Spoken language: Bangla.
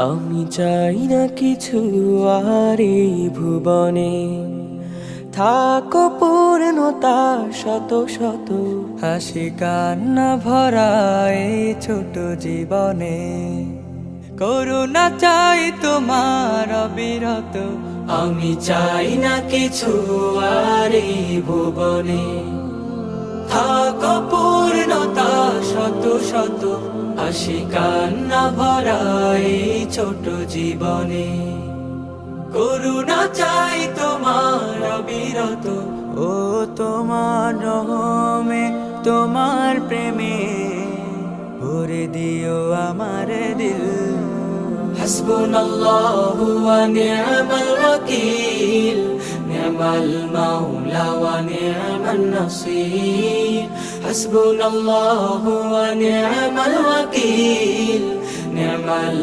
আমি চাই না কিছু আর এই ভুবনে, থাকো পূর্ণতা শত শত, হাসি কান্না ভরা এই ছোট জীবনে। করুণা চাই তোমার অবিরত, আমি চাই না কিছু আর এই ভুবনে, থাকো পূর্ণতা শত শত, হাসি কান্না ভরা এই ছোট জীবনে। করুণা চাই তোমার অবিরত, ও তোমার রহমে তোমার প্রেমে ভরে দিও আমার দিল। হাসবুনাল্লাহু ওয়া নি'মাল ওয়াকিল, নি'মাল মাওলা ওয়া নি'মান নাসির। হাসবুনাল্লাহু ওয়া নি'মাল ওয়াকিল, নি'মাল